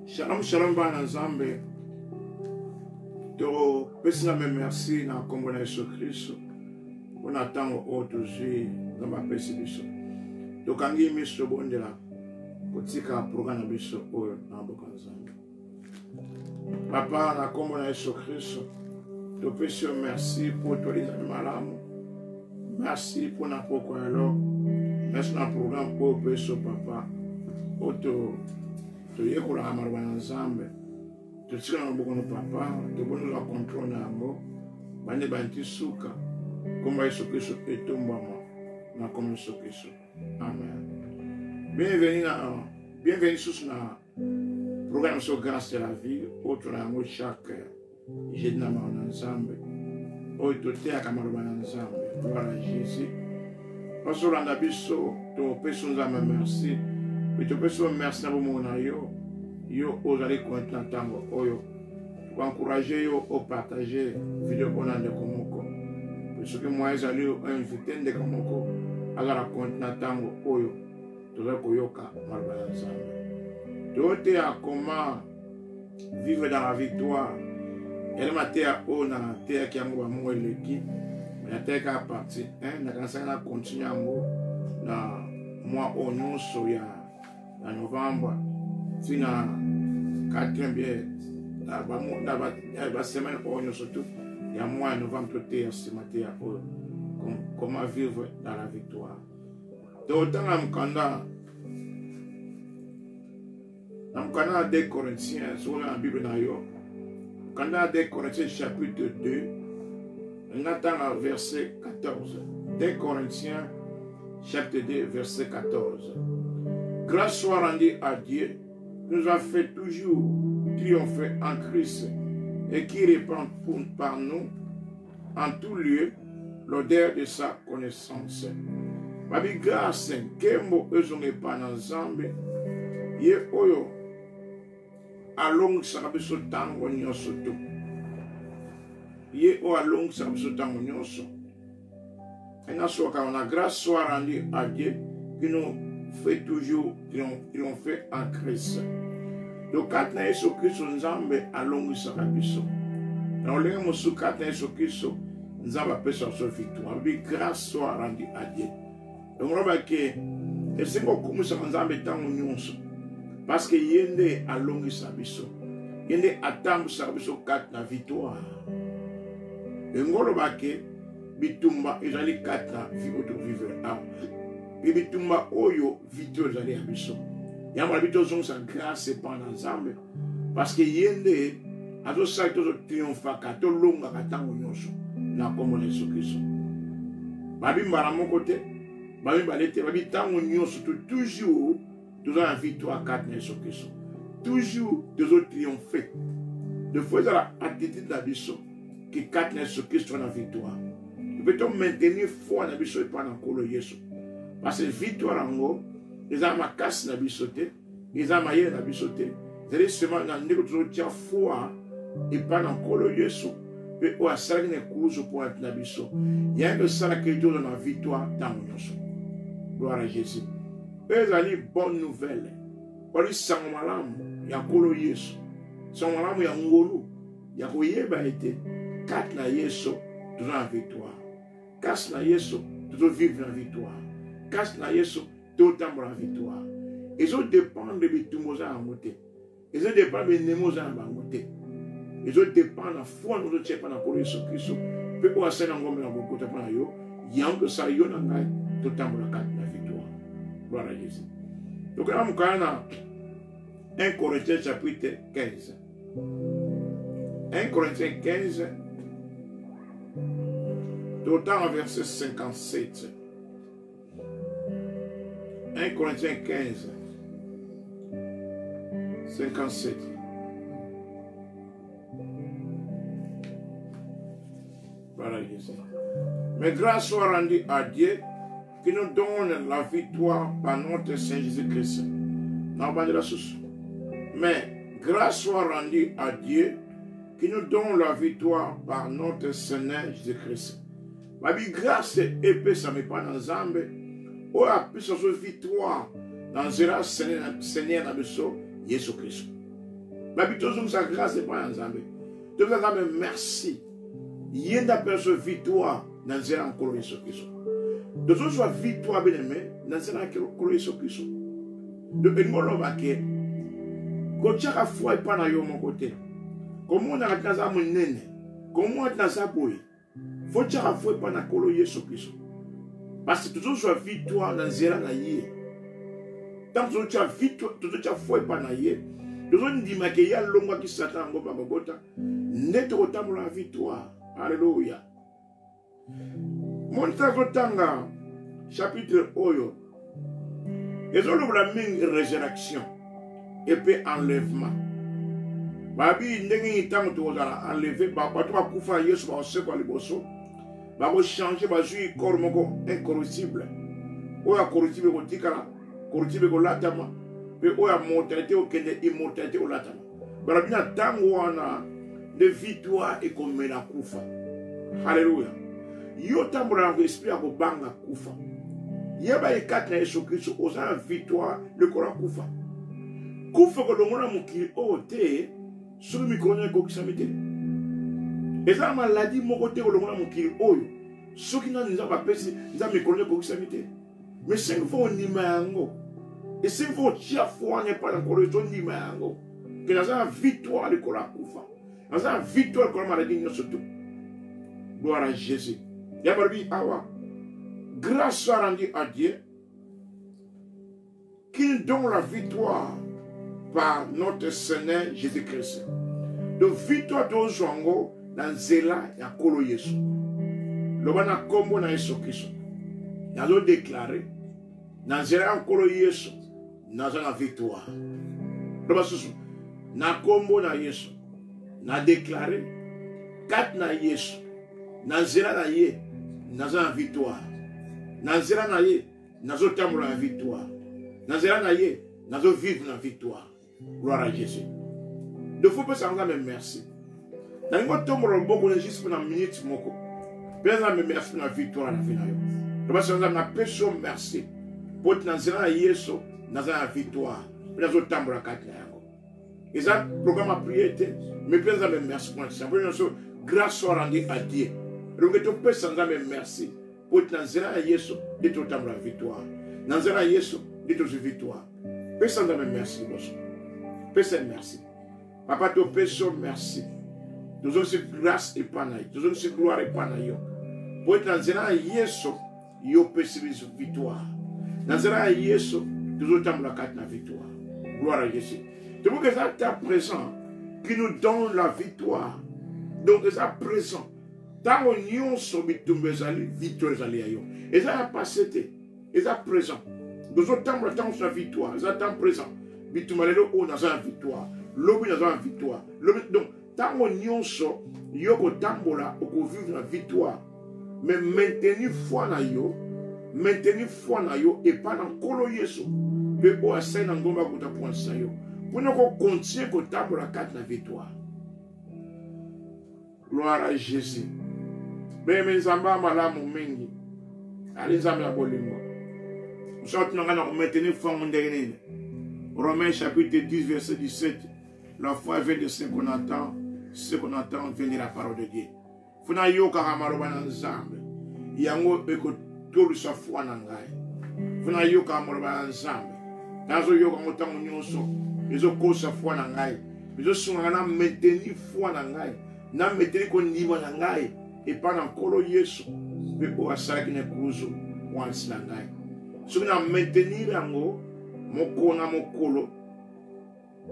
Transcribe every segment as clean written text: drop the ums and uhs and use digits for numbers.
Shalom, shalom, bana Zambe. To pesina me merci na kombo na Yesu Kristo. On attend aujourd'hui dans ma pesi biso. To kangi miso bondela. Kotika programme biso o na boka Zambe. Papa na kombo na Yesu Kristo. To pesi merci pour toi les malamu. Merci pour na poko alors. Merci na programme pour peso papa. Oto to yekola amarwana Zambe. To tsika na bokono papa, to bono la contrôle na ngo. Bande banti suka. Komba Yesu Kristo etombama na comme Yesu Kristo. Amen. Bienvenue sur na programme sur grâce de la vie, autre na ngo chaque jeudi na marwana Zambe. Oito te akamarwana Zambe. Gloire à Jésus. Parce que la biso to peso Nzambe merci. Mais tu peux se remercier pour mon aïe. Yo osali kontina tango oyo. Tu peux encourager yo au partager vidéo qu'on a de komoko. Parce que moi ezali invité de komoko. Agara kontina tango oyo. Tu vas koyoka malbala Nzambe. Tu à comment vivre dans la victoire. Elle m'a dit à ona terre qui a moi leki. La terre qui a parti. Na kansa na continue na moi onon soya. En novembre, c'est la 4e bien, la semaine où on surtout, il y a mois en novembre, tout est ce matin, comment vivre dans la victoire. D'autant dans 2 Corinthiens, sur la Bible, quand dans 2 Corinthiens chapitre 2, on attend le verset 14. 2 Corinthiens chapitre 2, verset 14. Grâce soit rendue à Dieu, qui nous a fait toujours triompher en Christ et qui répand par nous en tout lieu l'odeur de sa connaissance. Babi grâce, kembo ezonge pana Nzambe, ye oyo along sakabiso tango nyonso to. Ye o along sakabiso tango nyonso. Ena soka on a grâce soit rendue à Dieu, qui nous fait toujours triompher en Christ. Donc, quand nous sommes Christ, nous avons allongé sa biso. Dans le monde où quand nous sommes Christ, nous avons appelé sa victoire. Mais grâce soit rendue à Dieu. Donc, on va que, et c'est beaucoup nous avons tant union. Parce que yende allongé sa biso. Yende attend sa biso quatre na victoire. Et on va que, bitumba, ils allaient quatre na vivre. Bibitumba oyo vidéo zali abiso. Yama bito zong sa grâce pendant Nzambe parce que yende azo sa to triompha ka to longa ka tango nyonso na kombo na Yesu Kristo. Babi mbara mon côté, babi balete babi tango nyonso toujours en victoire quatre na Yesu Kristo. Toujours triompher. De fois la attitude d'abiso que quatre na Yesu Kristo na victoire. Nous peut maintenir foi na biso pendant kolo Yesu. Parce que victoire en haut, ils ont ma casse na bisoté, ils ont ma yé na bisoté. C'est seulement dans le niveau de foi et pas dans le Yesu. Et au assaillant les courses pour être na biso. Il y a un salat qui est dans la victoire dans mon Yesu. Gloire à Jésus. Eux ont bonne nouvelle. Ils sont malades, il y a le Yesu. Ils sont malades, il y a ngolu. Il y a koyeba été. Quatre na Yesu, toujours en victoire. Quatre na Yesu, toujours vivre en victoire. Casse na Yesu, tout le temps pour la victoire. Ils ont dépend de Bitumosa en moté. Ils ont dépend de Nemosa en moté. Ils ont dépend de la foi de notre Chef dans le Jésus Christ. Peu pour asseoir en gomme dans le côté pour yo, il y a un que ça yo n'engaille tout le temps pour la victoire. Gloire à Jésus. Donc là, nous avons 1 Corinthiens chapitre 15. 1 Corinthiens 15, tout le temps en verset 57. 1 Corinthiens 15, 57. Voilà, Jésus. Mais grâce soit rendue à Dieu qui nous donne la victoire par notre Saint Jésus-Christ. Mais grâce soit rendue à Dieu qui nous donne la victoire par notre Seigneur Jésus-Christ. Ma vie grâce et paix, ça me pas dans Zambé. Oh, la puissance de victoire dans zera Seigneur na biso Yesu Christ. Babi tozong sa grâce pas ensemble. Te vous merci. Yenda perso victoire dans zera encore Yesu Christ. De toute soit victoire bien aimé dans zera encore Yesu Christ. De enmolo baké. Ko tchaka foi pas na yo mon côté. Comment on a kaza mon nene. Comment on a ça boy. Faut tchaka foi pas na kolo Yesu Christ. Parce que toujours soit victoire dans zera na yé. Tant que tu as victoire, tu as foi pas na yé. Toujours dit ma que y a l'homme qui s'attend au babota. Net autant la victoire. Alléluia. Mon tanga chapitre oyo. Et on la même résurrection et puis enlèvement. Babi ndengi tango to za enlever ba to ba kufa Yesu ba se kwa liboso. Ba ko changer ba jui corps moko incorruptible. Oya corruptible ko tikala, corruptible ko latama, pe oya mortalité o kende immortalité o latama. Bara bina tango wana de victoire et comme la kufa. Alléluia. Yo tambula ko esprit ko banga kufa. Yeba ikata Yesu Kristo oza victoire le kora kufa. Kufa ko lomona mukiri o te sur mi konya ko kisamite. Eza maladie moko te ko lomona mukiri oyo. Soki na nza ba pesi nza mi konya ko kisamite. Mais 5 fois on nima yango. Et 5 fois chia fois n'est pas encore le ton nima yango. Que la victoire le kora kufa. La victoire ko maladie nyo surtout. Gloire à Jésus. Yabarbi awa. Grâce soit rendue à Dieu qu'il donne la victoire par notre Seigneur Jésus-Christ. De victoire de Zongo dans Zela et à Kolo Yesu. Le bana combo na Yesu Christ. Nous avons déclaré dans Zela et Kolo Yesu, nous avons la victoire. Le bana na combo na Yesu, nous avons déclaré 4 na Yesu, dans Zela na Ye, nous avons la victoire. Nazera na ye, nazo tambola la victoire. Nazera na ye, nazo vivre la victoire. Gloire à Jésus. De faut pas s'en même merci. Dans le tombola beaucoup de juste pour une minute moko. Bien me merci pour la victoire la vie na yo. De pas s'en na personne merci. Pour nazera na Yesu, nazera la victoire. Nazo tambola quatre yango. Et ça programme à prier mais bien me merci pour ça. Pour nous grâce soit rendue à Dieu. Donc tu peux s'en même merci. Pour Nazera Yesu, de tout la victoire. Nazera Yesu, de toute victoire. Personne ne merci, personne merci. Papa, tu personne merci. Nous avons grâce et panaï. Nous avons gloire et panaï. Pour Nazera Yesu, il y a victoire. Nazera Yesu, nous avons la victoire. Gloire à Jésus. C'est pour que ça ta présent qui nous donne la victoire. Donc, ça présent. Tant qu'on sont victoire et ça a passé, et ça présent. Nous avons tant sur la victoire, ça temps présent. Victoire, on a la victoire. L'homme a la victoire. Donc, tant qu'on sont, yoko tambola, on peut vivre la victoire. Mais maintenir foi na yo, et pas dans kolo yesu. Mais au sein d'un gomba kota point ça yo. Pour nous continuer qu'on tambola 4 la victoire. Gloire à Jésus. Mais nzamba malamu mingi ali nzamba ya bolingo sorti nga na maintenir foi ndenge. Romains chapitre 10 verset 17. La foi vient de ce qu'on entend vient de la parole de Dieu. Funa yoka maloba na nzambe yango eko tolu sa foi na ngai. Funa yoka maloba na nzambe nazo yoka motango nyonso ezo kosa foi na ngai ezo sunga na maintenir foi na ngai na maintenir ko niveau na ngai. Et pas dans Kolo Yesu, mais pour assailler les cruzo, ou en slangai. Si vous maintenir en mon kolo,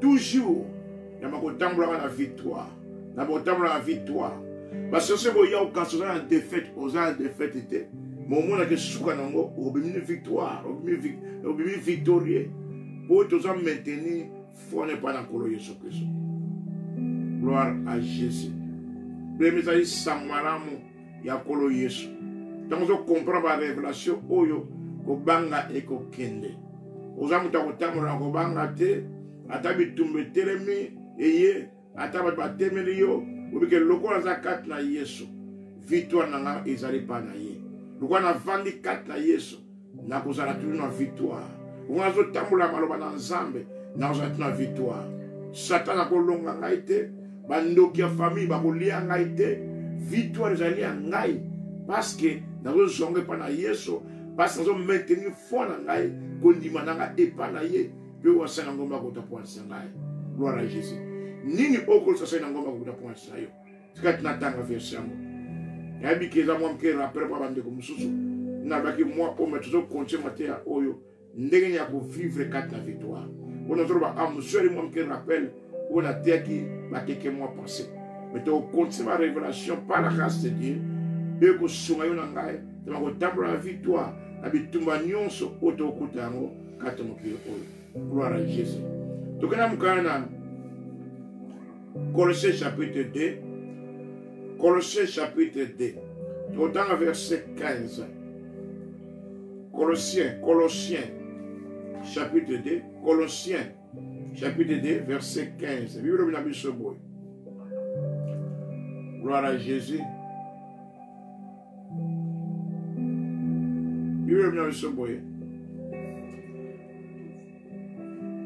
toujours, il y a la victoire. Il y a la victoire. Parce que si vous avez une défaite, vous avez une défaite, mais au moins, vous avez une victoire, vous avez une victorieux. Pour tout ça maintenir, il faut ne pas dans Kolo Yesu Christ. Gloire à Jésus. Bemezali samaramu ya kolo Yesu. Donc on comprend la révélation oyo ko banga e ko kende. Ozamu ta kotamura ko banga te atabi tumbe telemi eye ataba ba temeli yo ubike lokola za 4 na Yesu. Victoire nanga ezali pa na ye. Lokola na vandi 4 na Yesu na kozala toujours na victoire. Unazo tambula maloba na nzambe na ozatuna victoire. Satan a kolonga ngai te, bandoki ya famille bakolia ngai te, victoire ezali ya ngai parce que nazo zonga pa na Yesu, parce que nazo maintenir foi na ngai kondima na ngai epa na ye pe wasana ngomba kota points ngai. Gloire à Jésus. Nini okol sa na ngomba kota points na yo. Tika tunatanga verse yango. Yabi keza mwa mke rappel pa bande ko mususu. Na baki mwa po metuzo konche matea oyo ndenge ya ko vivre kat na victoire. On a trouvé un monsieur qui rappelle où on a dit que quelques mois passés. Mais tu continues ma révélation par la grâce de Dieu. Et que ce soit un gars, tu vas table la victoire. Tu vas tout sur auto kutango katamoki oyo. Gloire à Jésus. Donc on a mukana Colossiens chapitre 2. Colossiens chapitre 2. Dans verset 15. Colossiens chapitre 2, Colossiens, chapitre 2, verset 15. Bible de Bisoboy. Gloire à Jésus. Bible de Bisoboy.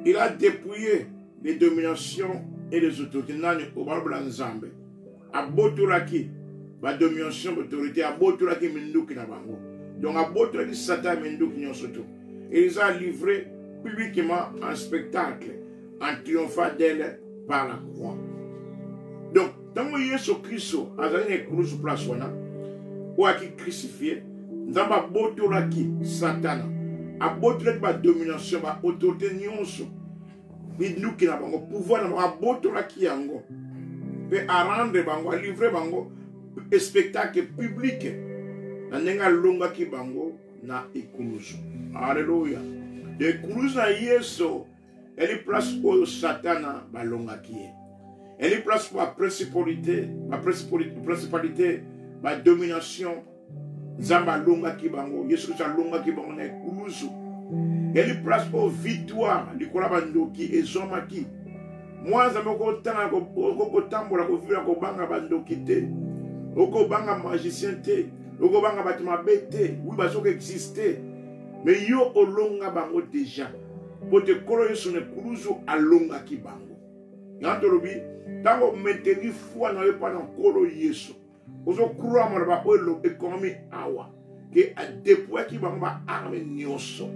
Il a dépouillé les dominations et les autorités. Nani obabla nzambe. Aboturaki, la domination, l'autorité, aboturaki minduki na bango. Donc aboturaki Satan minduki nyosoto. Et ils ont livré publiquement un spectacle en triomphant d'elle par la croix. Donc, tant que Jésus-Christ a donné une croix sur place, ou a qui crucifié, nous avons botoraki Satan, a botoraki la domination, la autorité, nous qui avons le pouvoir, nous avons botoraki yango, et à rendre bango, à livrer bango, un spectacle public, nous avons longa ki bango na ikulusu. Alléluia. De ikulusu na Yesu, elle est place pour Satana balonga ki. Elle est place pour la principalité, la domination. Zamba longa ki bango, Yesu sa longa ki bango na ikulusu. Elle est place pour victoire, likola bandoki ezomaki. Moi zamba ko tanga ko tambola ko vivre ko banga bandoki te. Oko banga magicien te. Oko banga batima bete, oui baso ko exister. Mais yo olonga bango déjà. Pour te kolo Yesu ne kulusu alonga ki bango. Yantolobi tango maintenir foi na yo pendant kolo Yesu. Ozo croire mo ba olo économie awa que a déployer ki bango ba arme nyonso.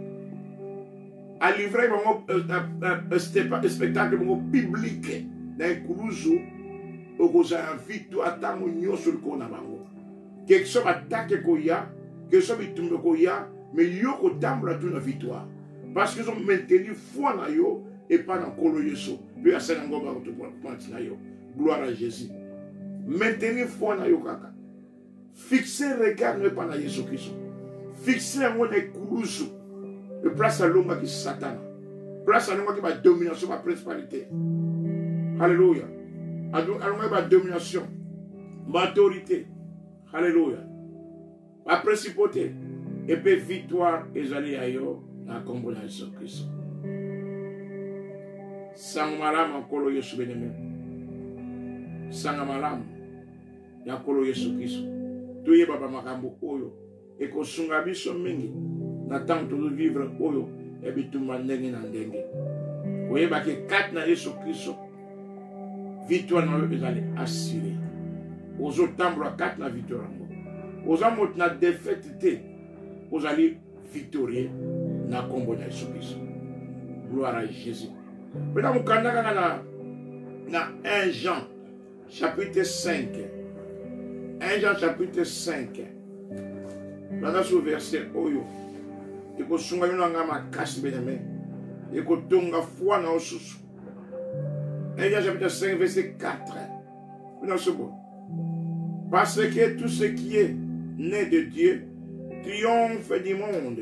A livrer bango un spectacle bango public na kulusu okoza victoire tango nyonso ko na bango. Quelque chose attaque koya, quelque chose bitumbe koya, mais yo ko tambla tout na victoire. Parce qu'ils ont maintenu foi na yo et pas dans kolo Yesu. Puis à Sénangoba ko to na yo. Gloire à Jésus. Maintenir foi na yo kaka. Fixer regard ne pas na Jésus Christ. Fixer en mode kulusu. Et place à l'homme qui Satan. Place à l'homme qui va domination ma principalité. Alléluia. À l'homme qui va domination, ma autorité. Alléluia. La principauté. Et puis victoire et allés ailleurs dans la combo de Jésus Christ. Sangmalam en kolo Yesu beneme. Sangmalam ya kolo Yesu Christ. Tuye baba makambo oyo. Et ko sunga biso mingi. Na tanto de vivre oyo. Et bitumba ndenge na ndenge. Oye baki kat na Yesu Christ. Victoire na yo ezali assuré. Ozo tambra kat na victoire ngo. Ozo mot na défaite te. Ozo ali victorieux na combo na Yesu Christ. Gloire à Jésus. Maintenant, nous avons dans 1 Jean, chapitre 5. 1 Jean, chapitre 5. Nous avons le verset Oyo. Et que nous avons casse beneme. Et que nous avons foi dans le sous. 1 Jean, chapitre 5, verset 4. Nous avons bon. Parce que tout ce qui est né de Dieu triomphe du monde.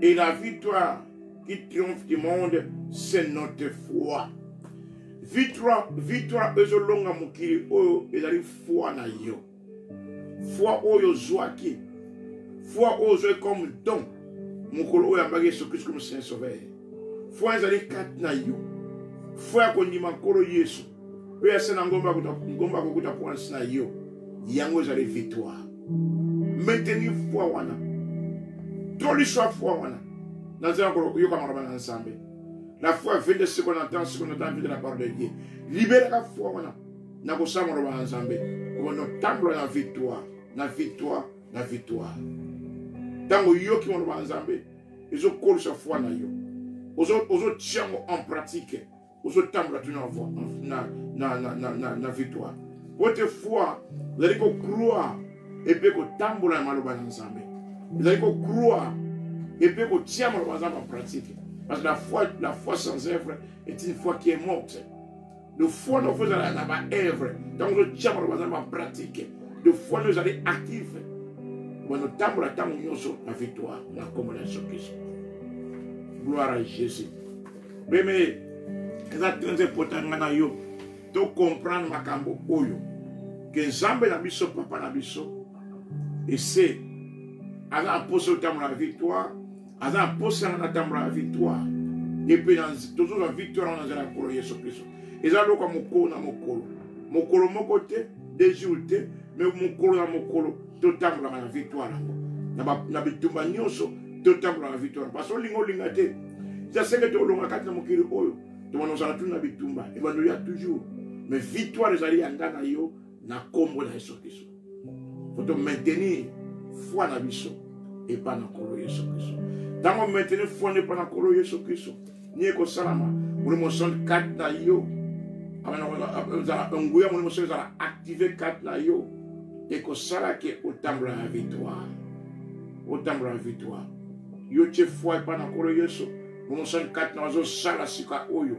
Et la victoire qui triomphe du monde, c'est notre foi. Victoire ezolonga mukiri oyo ezali foi na yo. Foi oyo zwaki. Foi oyo comme don. Mukolo oyo ambagi Yesu Christ comme Saint Sauveur. Foi ezali kat na yo. Foi akondima kolo Yesu. Oyo asena ngomba kukuta points na yo. Yango ezali victoire. Maintenir foi wana. Toli soit foi wana. La foi vient de ce qu'on entend, vient de la parole de Dieu. Libère la foi, on a. Na kusama roba nzambe ono tamblo na victoire na victoire na victoire tango yoki roba nzambe izo kolsa foi na yo ozo tiango en pratique ozo tambla tu na victoire votre foi vous allez croire et puis ko tambola na roba nzambe vous allez croire et puis ko tiamo roba nzambe en pratique parce que la foi sans œuvre est une foi qui est morte. De foi nous faisons la œuvre. Donc nous tiens en pratique. De foi nous allons actifs. Nous tambour la victoire, la commandation Christ. Gloire à Jésus. Mais c'est très important de comprendre ma cambo oyo. Que Zambé na biso papa na biso. Et c'est à la poste la victoire. À la poste la victoire. Et puis dans toujours la victoire on a la pour Jésus Christ. Ezalo kwa mokolo na mokolo. Mokolo moko te, déjour te, mais mokolo na mokolo, totambola na victoire nango. Na bitumba nyonso, totambola na victoire. Parce que lingo linga te. Ça c'est que to longa kati na mokili oyo. To manozala tu na bitumba. Et bando ya toujours. Mais victoire ezali yanga na yo na kombo na Yesu Kristo. Faut te maintenir foi na biso et pas na kolo Yesu Kristo. Tango maintenir foi ne pas na kolo Yesu Kristo. Ni ko salama. Pour le moment 4 na yo. Vous allez activer 4 na yo et que ça là qui otambla la victoire. Otambla la victoire. Yo te foi pas na kolo Yesu. Vous allez 4 na zo sala sika oyo.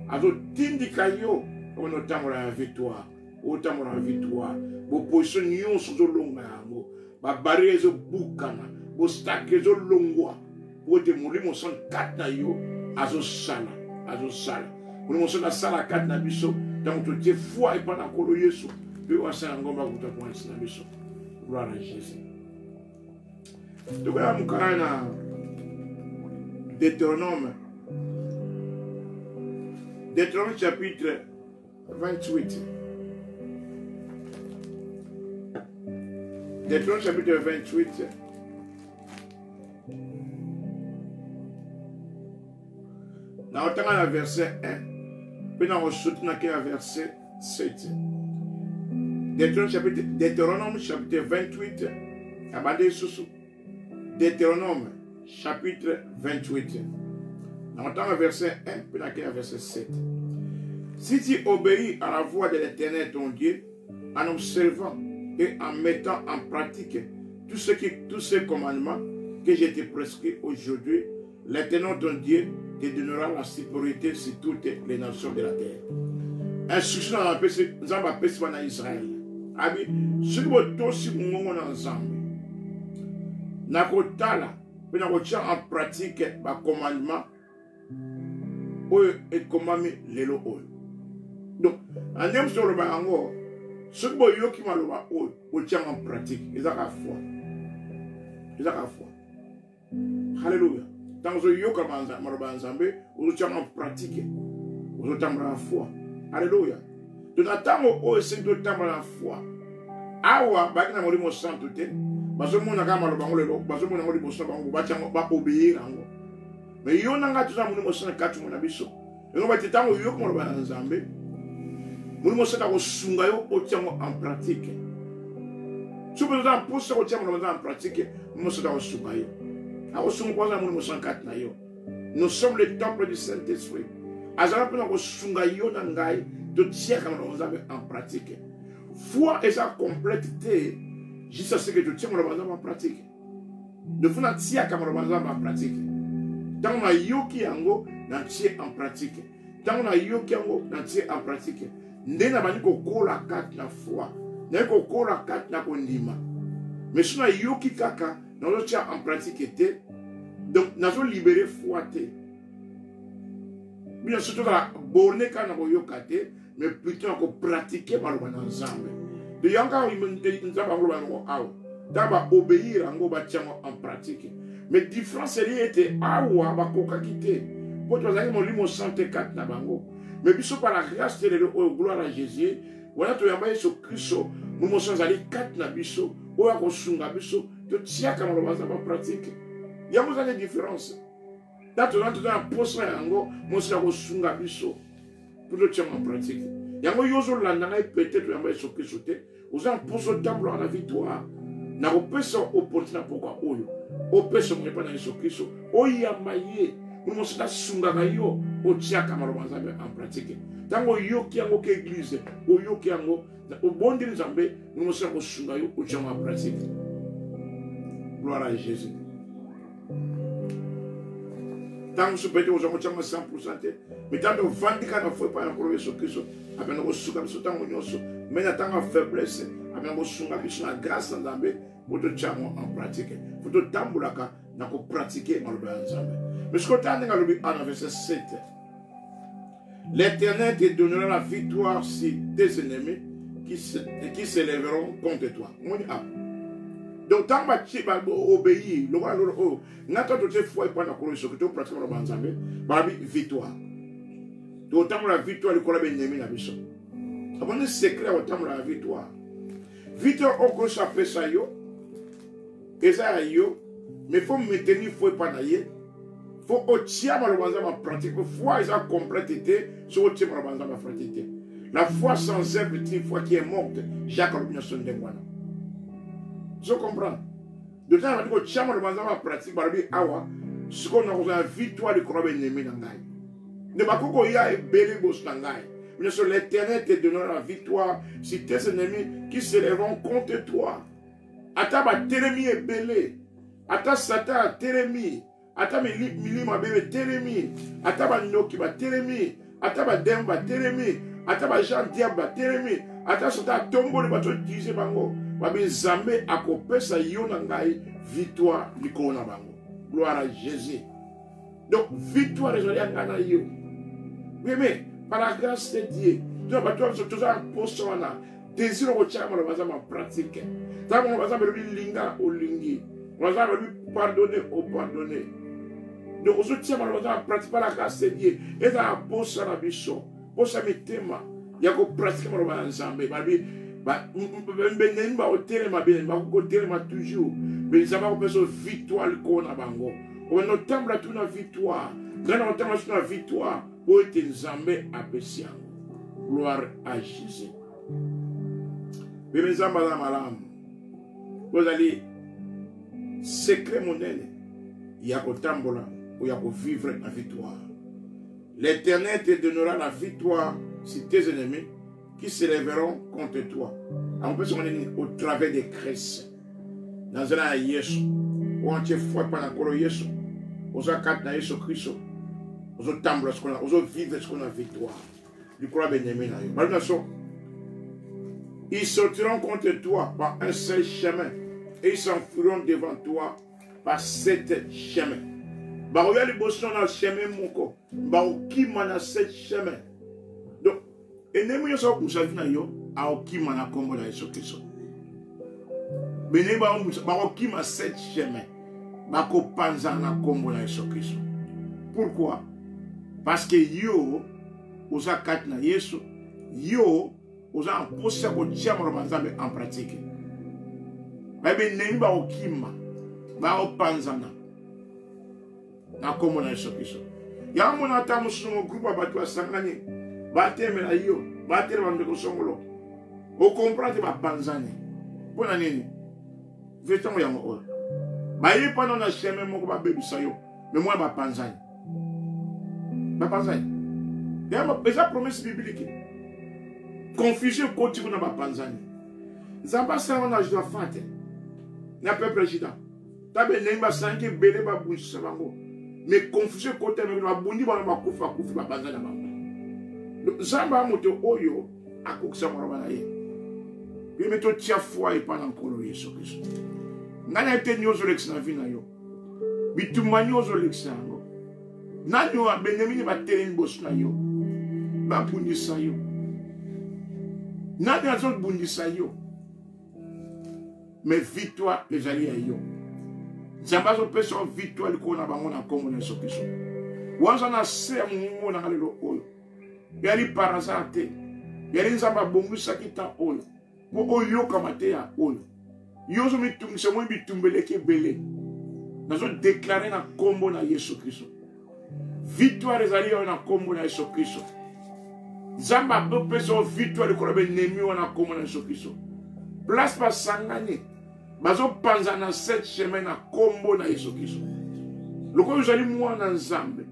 Azo tindika yo on otambla la victoire. Otambla la victoire. Bo position nyonso zo longa yango. Ba barrière zo bukana. Bo stake zo longwa. Bo te mulimo 4 na yo azo sala. Azo sala. Nous sommes dans la 4 na biso donc tu es foi et pas na kolo Yesu puis on s'en ngomba kuta point na biso gloire à Jésus. Donc là mon kana Deutéronome chapitre 28. Deutéronome chapitre 28. Dans le verset 1. Puis nous ressortons dans le verset 7. Deutéronome chapitre 28. Deutéronome chapitre 28. Dans le verset 1, puis dans le verset 7. Si tu obéis à la voix de l'Éternel ton Dieu, en observant et en mettant en pratique tous ces commandements que je t'ai prescrits aujourd'hui, l'Éternel ton Dieu te donnera la sécurité sur toutes les nations de la terre. Instruction dans la paix en Israël. Abi, ce que vous aussi vous ensemble. Nakotala, puis nakotia en pratique les commandements et commandements lelo oyo. Donc, en même sur le bango, ce que vous qui m'a le tient en pratique, ils ont la foi. Ils ont la foi. Alléluia. Dans ce yoka manzambe, vous tient en pratique. Vous tient la foi. Alléluia. Donc, attends, c'est de temps la foi. Awa, bakina molimo santo te. Baso mona kama lo bango lelo, baso mona molimo santo bango bacha ba obéir ango. Mais yo nanga tu za molimo santo katu mona biso. Yo ba titango yo ko lo banzambe. Molimo santo ko sunga yo o tiango en pratique. Tu peux nous pousser au tiango en pratique, molimo santo ko sunga yo. A o sunga ko za molimo santo kat na yo. Nous sommes le temple du Saint-Esprit. Azara pena ko sunga yo na ngai de tiaka en pratique. Foi et sa compléteté, juste ce que tu tiens en pratique. De vous n'a tia en pratique. Tant on a yoki ango, n'a tia en pratique. Tant on a yoki ango, n'a tia en pratique. N'ena bani ko kola kat na foi. N'ena ko kola kat na kondima. Mais si on a yoki kaka, n'a tia en pratique te. Donc n'a pas libéré foi te. Bien surtout dans la borne quand on a yokate. Mais plutôt qu'on pratique par le ensemble. De yanka nous avons obéir en pratique. Mais différence était awa bakoka kité. Pour toi ça mon limo 104 na bango. Mais biso par la grâce de gloire à Jésus, voilà to yamba Yesu Kristo, nous mo sans aller 4 na biso, oya ko sunga biso, to tia comme le en pratique. Il y a une différence. Dato na posa yango mosi ko sunga biso pour le tiens en pratique. Yango yozo landanga peut-être yamba soki sote oza poso tambula na victoire. Na ko pesa opportunité pourquoi oyo. O pesa mo pa na soki so. Oyamba ye mo mosi na sunga ka yo o tia kamaro banzabe en pratique. Tango yo ki yango ke église o yo ki yango o bondi nzambe mo mosi ko sunga yo o tia en pratique. Gloire à Jésus. Tant que je peux dire aux hommes 100%, mais tant que vendre quand on fait pas un problème sur Christ, après nous sommes sur tant que mais tant que faiblesse, après nous sommes sur la grâce en Zambé pour te tirer en pratique, pour te tamboulaka, n'a pas pratiquer en le Zambé. Mais ce que tu as dit en verset 7, l'Éternel te donnera la victoire sur tes ennemis qui s'élèveront contre toi. Donc, tant que tu vas obéir, le roi, n'attends pas foi et pas la couronne, ce que tu as pratiquement dans Zambé, par la victoire. Donc, tant que la victoire, le collègue est ennemi, la mission. Avant de s'éclairer, autant que la victoire. Victoire, on peut s'appeler ça, yo. Et ça, yo. Mais il faut maintenir foi et pas naïe. Il faut aussi avoir le pratique. La foi, ils ont complété, sur le thème de la pratique. La foi sans œuvre est une foi qui est morte. Jacques Robinson son démoine. Je comprends. De temps en temps, tu as une pratique, ce qu'on a une victoire de croix ennemi dans l'aïe. Ne pas qu'il y a un belé boss dans l'aïe. Mais sur l'Éternel te donnera la victoire si tes ennemis qui s'élèveront contre toi. Ataba télémi est belé. Ata sata télémi. Ataba milima bébé télémi. Ataba noki ba télémi. Ataba demba télémi. Ataba jean diaba télémi. Ata sata tombo de bateau disé bango. Babi Zambé a copé sa yonangai victoire du corona bango. Gloire à Jésus. Donc, victoire des gens yo. Oui, mais par la grâce de Dieu, tu as toujours un poste là. Désir au tchama le bazar en pratique. Tant qu'on va le linga au lingi. On va lui pardonner au pardonner. Donc, on se tient le bazar en pratique par la grâce de Dieu. Et dans un poste à la bichon, poste à mes thèmes, il y a qu'on pratique le bazar ensemble. Ben ba hotel ma ben ba hotel ma toujours ben ça va faire victoire qu'on a bango on no tamba tout na victoire dans on tamba sur la victoire pour être nzambe apesian gloire à Jésus ben nzamba na malam vous allez secret monene ya ko tambola ou ya ko vivre la victoire. L'Éternel te donnera la victoire sur tes ennemis qui s'élèveront contre toi. On peut se rendre au travers des Christ. Dans un Yesu, où on tient foi pendant que Yesu, on a quatre dans Yesu Christ, on a tambour ce qu'on a, on a vivre ce qu'on a victoire. Du croix bénémoine. Ils sortiront contre toi par un seul chemin et ils s'enfuiront devant toi par sept chemins. Bah regarde les bossons dans le chemin mon corps. Bah qui m'a sept chemins. Donc et ne moi ça pour ça vina yo a okima na kombo na Yesu Kristo. Bene ba okima sept chemins. Ba ko panza na kombo na Yesu Kristo. Pourquoi? Parce que yo oza kat na Yesu, yo oza imposé ko tia mo banzambe en pratique. Ba bene ba okima ba opanza na kombo na Yesu Kristo. Ya mo na tamu sumo groupe abatu asangani. Bateme na yo, bateme na ndeko songolo. O comprendre ba banzane. Bona nini? Vetango ya mo. Ba yi pa na chemin moko ba bebisa yo. Mais moi ba banzane. Ba banzane. Ya ma pesa promesse biblique. Confusion continue na ba banzane. Zamba sa na jwa fate. Na peuple président. Tabe nemba sanke bele ba bushi bango. Mais confusion continue na bundi ba kufa ba banzane bango. Zamba moto oyo akukisa mwana na ye. Bime to tia foi et pas encore Yesu Kristo. Ngana ete nyozo lex na vina yo. Bituma nyozo lex yango. Nanyo abenemini ba telen boss na yo. Ba bundisa yo. Nani azot bundisa yo. Mais victoire les alliés yo. Zamba zo peso victoire ko na bango na Kongo na Yesu Kristo. Wanza na se mungu na lelo oyo. Yali parazate. Yali nzamba bongu sakita oyo. Po oyo kamate ya oyo. Yozo mitungise mwe bitumbeleke bele. Nazo déclarer na kombo na Yesu Kristo. victoire ezali yo na kombo na Yesu Kristo. Zamba bepeso victoire ko be nemi wana kombo na Yesu Kristo. Place ba sangani. Bazo panza na cette chemin na kombo na Yesu Kristo. Loko uzali mwana nzambe.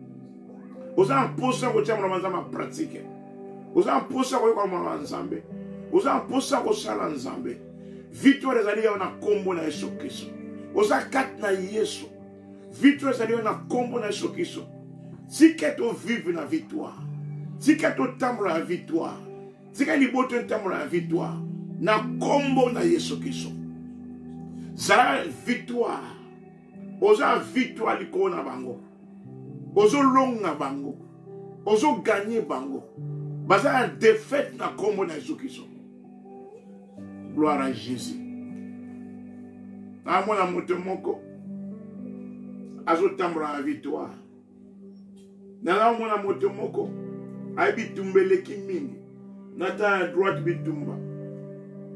Oza mposa ko tia mwana nzambe pratique. Oza mposa ko kwa mwana nzambe. Oza mposa ko sala nzambe. Victoire ezali yo na kombo na Yesu Kristo. Oza kat na Yesu. Victoire ezali yo na kombo na Yesu Kristo. Si keto vive na victoire. Si keto tambola na victoire. Si keto liboto tambola na victoire. Na kombo na Yesu Kristo. Zara victoire. Oza victoire liko na bango. Ozo longa bango. Ozo gagner bango. Baza défaite na kombo na Yesu Kristo. Gloire à Jésus. Na mwana moto moko. Azo tambola na victoire. Na mwana moto moko. Ay bitumbeleki mingi. Nata droite bitumba.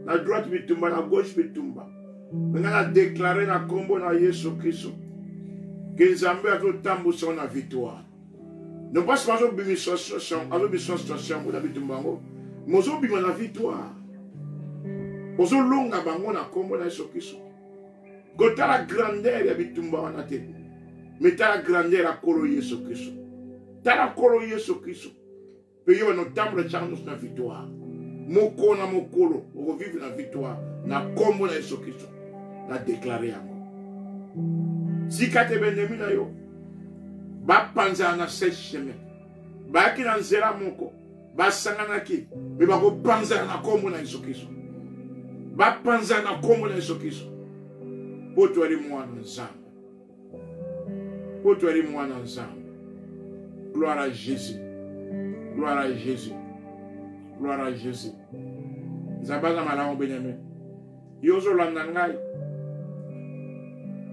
Na droite bitumba, na gauche bitumba. Maintenant, a déclaré na kombo na Yesu Kristo que Nzambe a tout tambusa na victoire. Non pas seulement bimi situation, alo bimi situation na bitumba ngo, mozo bimi na victoire. Ozo longa bango na kombo na Yesu Kristo. Gota la grandeur ya bitumba wana te. Mais ta la grandeur a kolo Yesu Kristo. Ta la kolo Yesu Kristo. Pe yo no tambre chanus na victoire. Moko na mokolo, on vivre la victoire na kombo na Yesu Kristo. Na déclaré yango. Si kate benemi na yo, ba panza na cette chemin. Ba ki na nzela moko, ba sangana ki, me ba ko panza na kombo na Yesu Kristo. Ba panza na kombo na Yesu Kristo. Poto ali mwana nzambe. Poto ali mwana nzambe. Gloire à Jésus. Gloire à Jésus. Gloire à Jésus. Zabaza malamu benemi. Yozo landa ngai.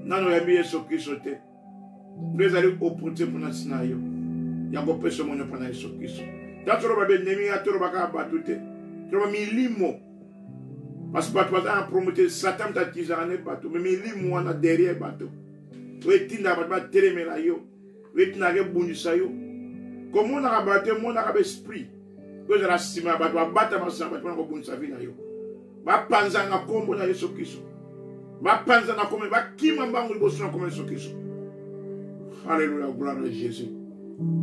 Nano yabi Yesu Kristo te. Nous allons opporter pour notre scenario. Yako peso mwenye pana Yesu Kristo. Tatoro babe nemi atoro baka batute. Toro milimo. Parce que tu vas promoter Satan ta tizane bato. Mais milimo wana derrière bato. Wetinda batba telemela yo. Wetina ke bundisa yo. Comme on a battu mon arabe esprit. Que je la sima batba bata masamba batba ko bundisa vina yo. Ba panza na kombo na Yesu Kristo. Ba panza na kombo ba kima mbangu liboso na kombo Yesu Kristo. Alléluia, gloire à Jésus.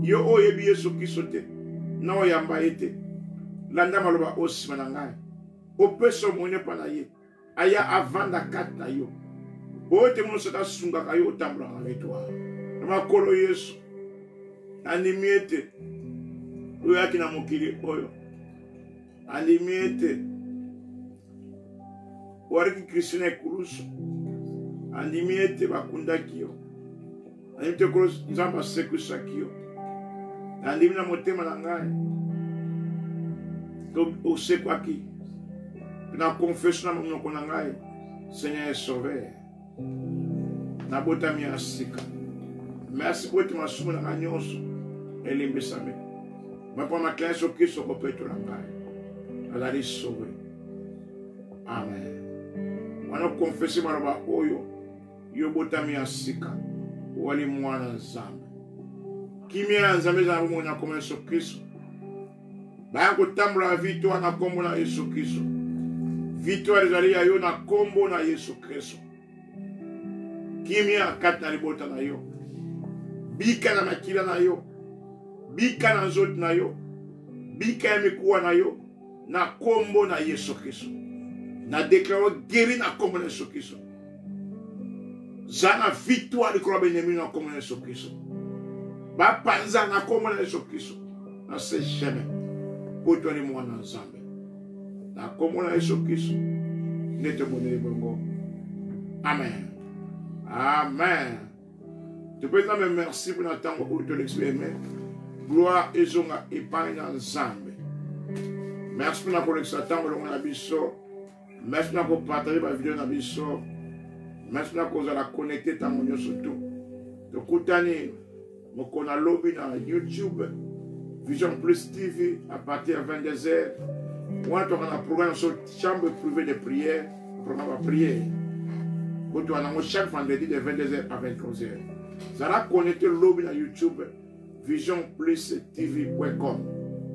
Yo oyebi Yesu Kristo te. Na oyamba ete. Landa maloba osima na ngai. Opeso mone pa na ye. Aya avanda kat na yo. Ote mo sota sunga ka yo tambla na victoire. Na kolo Yesu. Andimiete. Oya kina mokili oyo. Andimiete. Wariki Christine Kurusu. Andimiete bakunda kiyo. Andimiete Kurusu nzamba seku sakio. Andimina motema na ngai. To seku aki. Na confession na munoko na ngai. Seigneur est sauveur. Na bota mi asika. Merci pour ma sumo na nyonso. Elimbe same. Ma pa ma classe Kristo ko petro na ngai. Alali sauvé. Amen. Wana confesser maroba oyo. Yo bota mi asika. Wali mwana nzambe. Kimia nzambe za mwana koma Yesu Kristo. Ba ko tambula victoire na kombo na Yesu Kristo. Victoire ezali ya yo na kombo na Yesu Kristo. Kimia kat na libota na yo. Bika na makila na yo. Bika na nzoti na yo. Bika ya mikuwa na yo. Na kombo na Yesu Kristo. Na déclare guéri na kombo na Yesu Kristo. Zana victoire likolo benemi na kombo na Yesu Kristo. Ba panza na kombo na Yesu Kristo. Na se chemin. Poto ni mwana nzambe. Na kombo na Yesu Kristo. Nete bonere bongo. Amen. Amen. Tu peux dire merci pour notre temps où tu l'exprimer. Gloire et zonga épargne ensemble. Merci pour la connexion temps où on a biso. Merci pour partager ma vidéo na biso. Merci pour la connecter tant mon surtout. De Koutani, on a lobby dans YouTube, Vision Plus TV à partir de 22h. On a un programme sur chambre privée de prière, programme à prière. On a chaque vendredi de 22h à 23h. Ça va connecter le lobby dans YouTube. visionplustv.com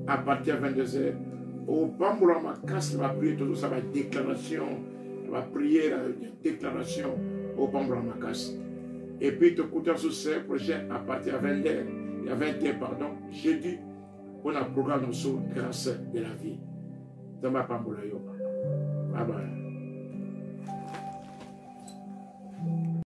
à partir de 22h. Au Pamboula Makas, va prier tout ça, va déclaration, va prier la déclaration au Pamboula Makas. Et puis, tu écoutes sur ce prochain à partir de 20h, il y a 20h, pardon, jeudi, on a un programme sur grâce de la vie. Dans ma Pamboula. Bye bye.